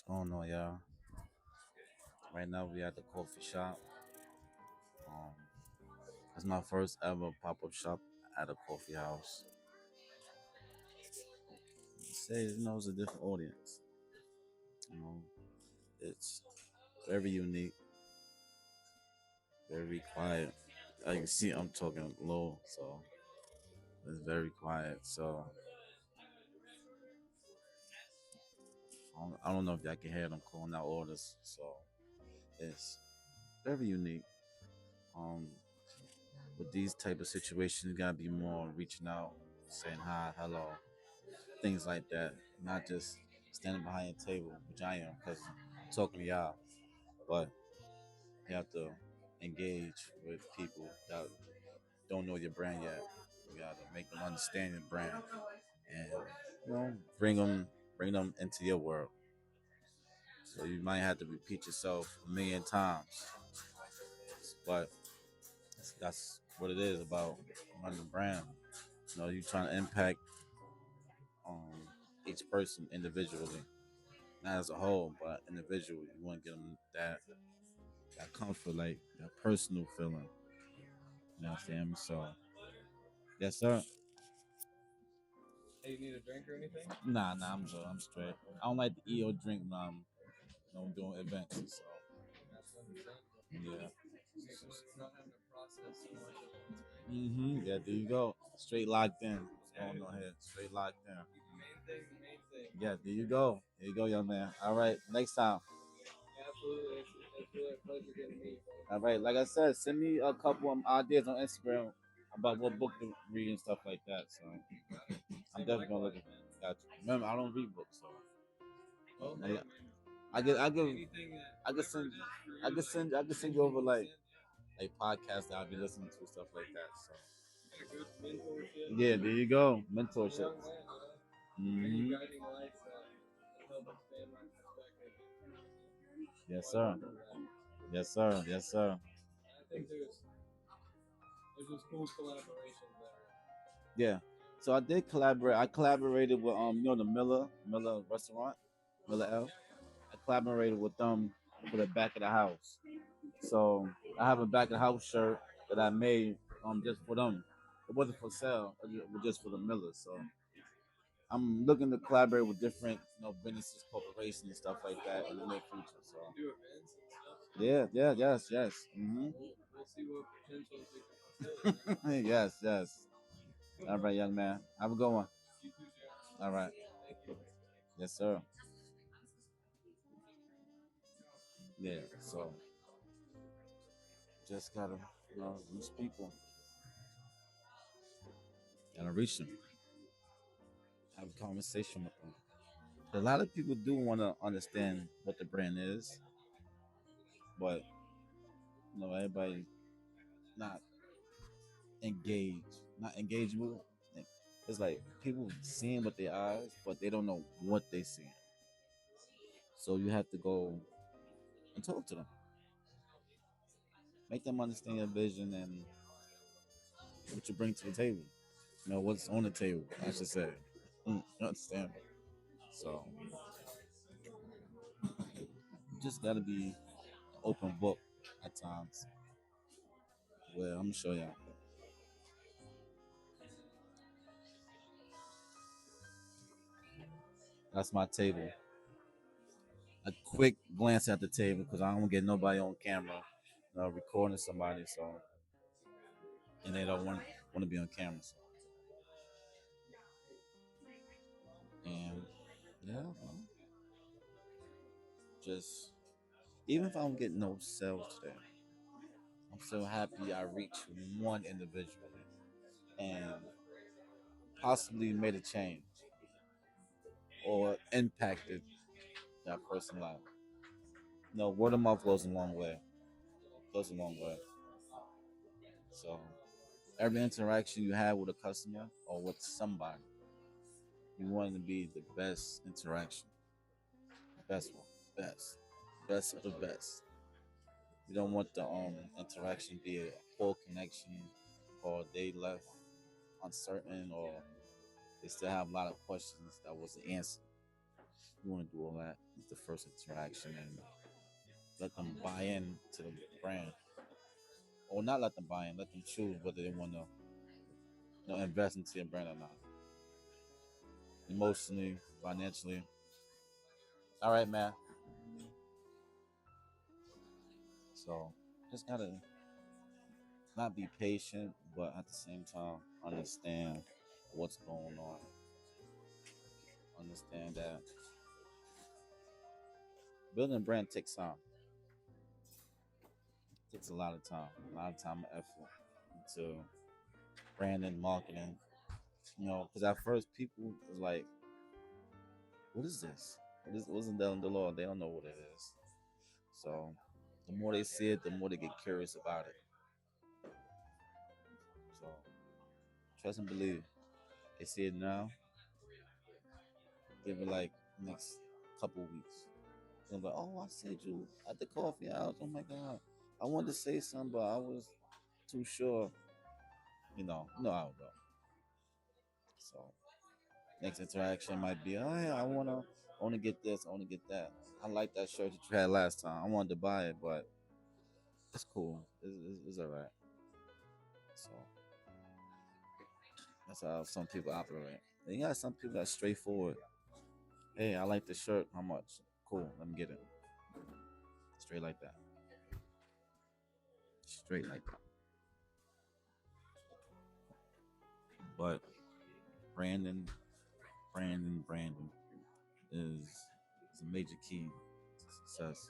going on, y'all? Right now we at the coffee shop. Um, it's my first ever pop-up shop at a coffee house. Say, it's a different audience. You know, it's very unique, very quiet. As you can see, I'm talking low, so it's very quiet. So I don't know if y'all can hear them calling out orders. So it's very unique. Um, with these type of situations, you gotta be more reaching out, saying hi, hello, things like that. Not just standing behind a table, which I am, because I'm talking to y'all. But you have to engage with people that don't know your brand yet. You gotta make them understand your brand, and bring them into your world. So you might have to repeat yourself a million times, but that's what it is about running a brand. You trying to impact um, each person individually, not as a whole, but individually. You want to get them that comfort, like that personal feeling. You know what I'm saying? So, yes, sir. Hey, you need a drink or anything? Nah, I'm good. I'm straight. I don't like to eat or drink when I'm doing events. So, That's understandable. yeah. We're not having to process so much at once, right? Yeah, there you go. Straight locked in. What's going on here? Straight locked in. The main thing. Yeah, there you go. There you go, young man. All right, next time. Absolutely. It's really a pleasure getting to meet you. All right, like I said, send me a couple of ideas on Instagram about what book to read and stuff like that. So I'm definitely gonna look at that. Got you. Remember, I don't read books, so Well, no, I, man. I give, Anything that I can send, I can send you over like podcasts that I'll be listening to stuff like that. So good mentorship. yeah, there you go, Young mentorship. man, Hmm. guiding lights that help expand my perspective. Yes, So I sir. love that. Yes, sir. Yes, sir. I think there's just cool collaborations there. Yeah. So I did collaborate. I collaborated with the Miller restaurant, Miller L. I collaborated with them for the back of the house. So I have a back of the house shirt that I made just for them. It wasn't for sale. It was just for the Millers. So I'm looking to collaborate with different businesses, corporations, and stuff like that in the near future. So Do events and stuff. yeah, yes. Hmm. We'll see what potentials we can fulfill. Yes, yes. All right, young man. Have a good one. You too, Jared. All right. Thank you. Yes, sir. Yeah. So just gotta reach people. Gotta reach them. Have a conversation with them. A lot of people do want to understand what the brand is, but everybody not engaged, not engagable. It's like people seeing with their eyes, but they don't know what they seeing. So you have to go and talk to them, make them understand your vision and what you bring to the table. What's on the table, I should say. You understand? So you just gotta be an open book at times. Well, I'm gonna show y'all. That's my table. A quick glance at the table because I don't get nobody on camera, recording somebody. So and they don't want to be on camera. So. And yeah, just even if I don't get no sales today, I'm so happy I reached one individual and possibly made a change or impacted that person's life. Word of mouth goes a long way. Goes a long way. So every interaction you have with a customer or with somebody, you want it to be the best interaction, best one, best of the best. You don't want the interaction be a poor connection, or they left uncertain, or they still have a lot of questions that wasn't answered. You want to do all that. It's the first interaction and let them buy in to the brand, or not let them buy in. Let them choose whether they want to invest into your brand or not, emotionally, financially. All right, man. So just gotta not be patient, but at the same time understand what's going on. Understand that building a brand takes time. It takes a lot of time and effort into branding, marketing. Because at first people was like, "What is this? Wasn't that the law?" They don't know what it is. So the more they see it, the more they get curious about it. So trust and believe. They see it now. Give it like next couple weeks. They're like, "Oh, I said you at the coffee house. Oh my god, I wanted to say something, but I was too sure." You know how it go. So next interaction might be, "Oh yeah, I wanna get this, I wanna get that. I like that shirt that you had last time. I wanted to buy it, but it's cool. It's all right." So that's how some people operate. And you got some people that's straightforward. "Hey, I like the shirt. How much? Cool. Let me get it." Straight like that. Straight like that. But Brandon, Brandon is a major key to success.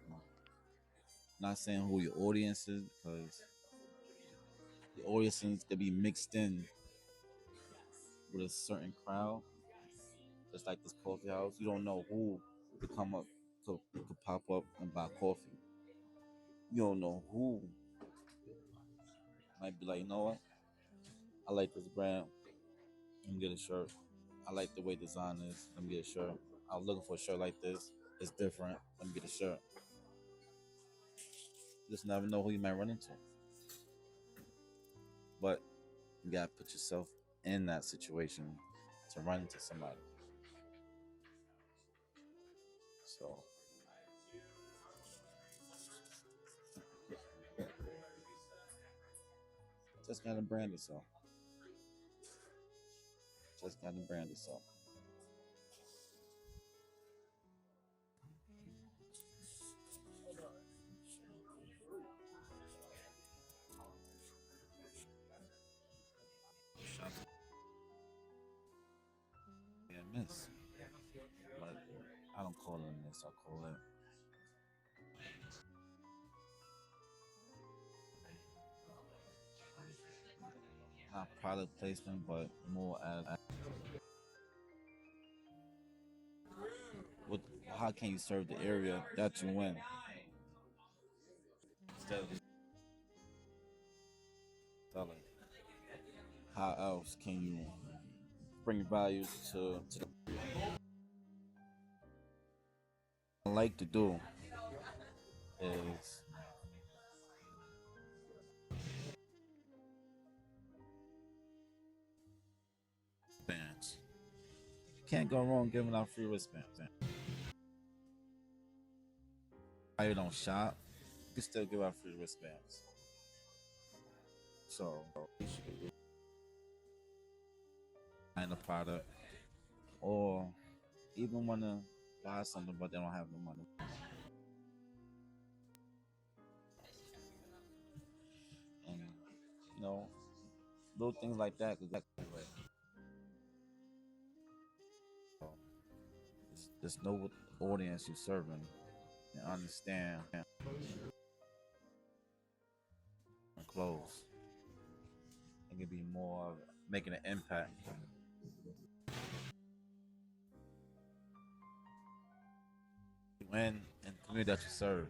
You know, Not saying who your audience is, because the audiences could be mixed in with a certain crowd. Just like this coffee house, you don't know who could come up, could pop up and buy coffee. You don't know who might be like, "You know what? I like this brand. Let me get a shirt. I like the way design is. Let me get a shirt. I was looking for a shirt like this. It's different. Let me get a shirt." You just never know who you might run into. But you gotta put yourself in that situation to run into somebody. So just gotta brand yourself. Just gotta brand yourself. Yeah, miss. But I don't call it a miss. I call it not product placement, but more as what? How can you serve the area that you in? Instead of just selling, how else can you bring value to the I like to do is bands. You can't go wrong giving out free wristbands. I don't shop. You can still give out free wristbands. So you should find a product or even want to buy something but they don't have the money. And you know, little things like that. Cause just know what audience you're serving and understand and close. It can be more of making an impact. When and the community that you serve.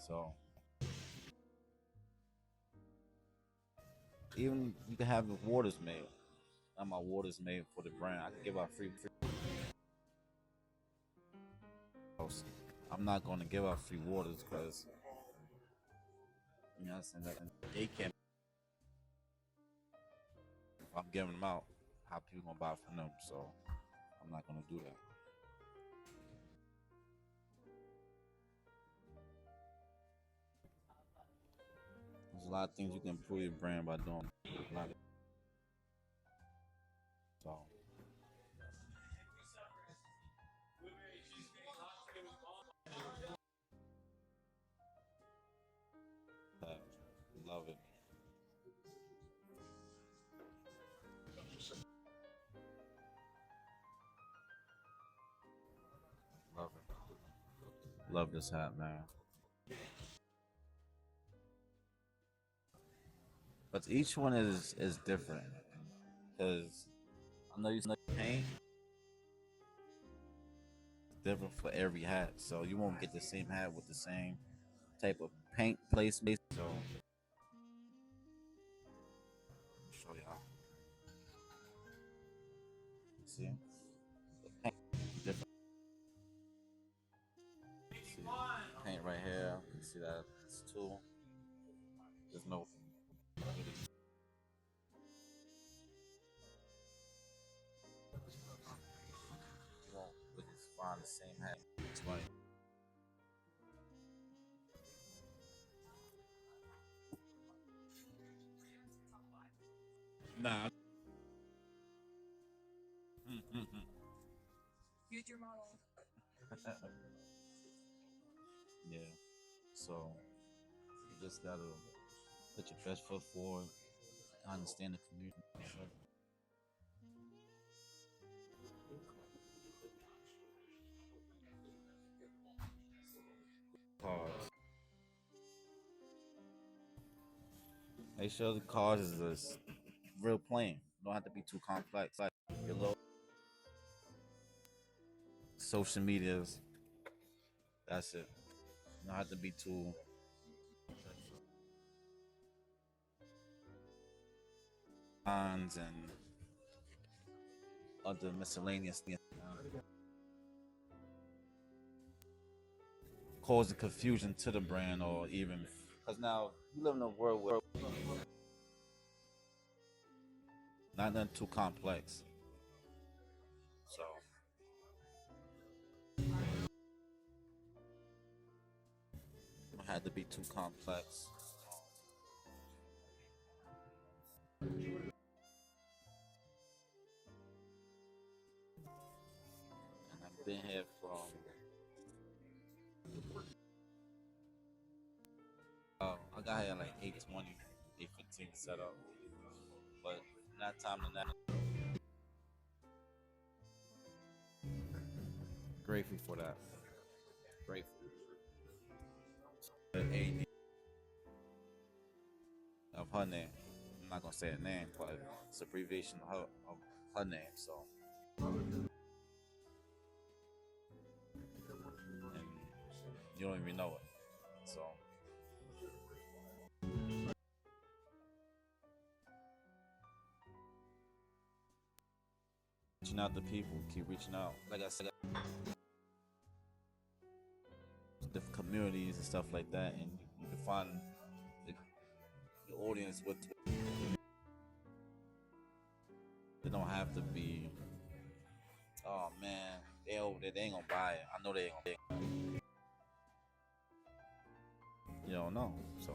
So even you can have the waters made. Not my waters made for the brand. I can give out free. I'm not going to give out free waters because you know what I'm saying that they can't. If I'm giving them out, how people gonna buy from them? So I'm not gonna do that. There's a lot of things you can improve your brand by doing. A lot of, so uh, love it. Love it. Love this hat, man. But each one is different because I know you paint different for every hat, so you won't get the same hat with the same type of paint placement. So show y'all. See, the paint different. See, paint right here. You see that it's two. There's no. You won't really find the same hat twice. Nah. Future model. Yeah. So you just gotta put your best foot forward. Understand the community. Cars. Make sure the cars is just real plain. Don't have to be too complex. Like your little social medias. That's it. Don't have to be too bonds and other miscellaneous things. Causing confusion to the brand or even because now you live in a world where not nothing too complex. So don't have to be too complex. And I've been here from I got here at like 8:20, 8:15 set up. But not time to that. Grateful for that. Grateful. The AD of her name. I'm not gonna say her name, but it's abbreviation of her name. So, and you don't even know it. So, reaching out to people, keep reaching out. Like I said, different communities and stuff like that, and you can find the, your audience with. They don't have to be. Oh man, they over there. They ain't gonna buy it. I know they ain't gonna. You don't know, so.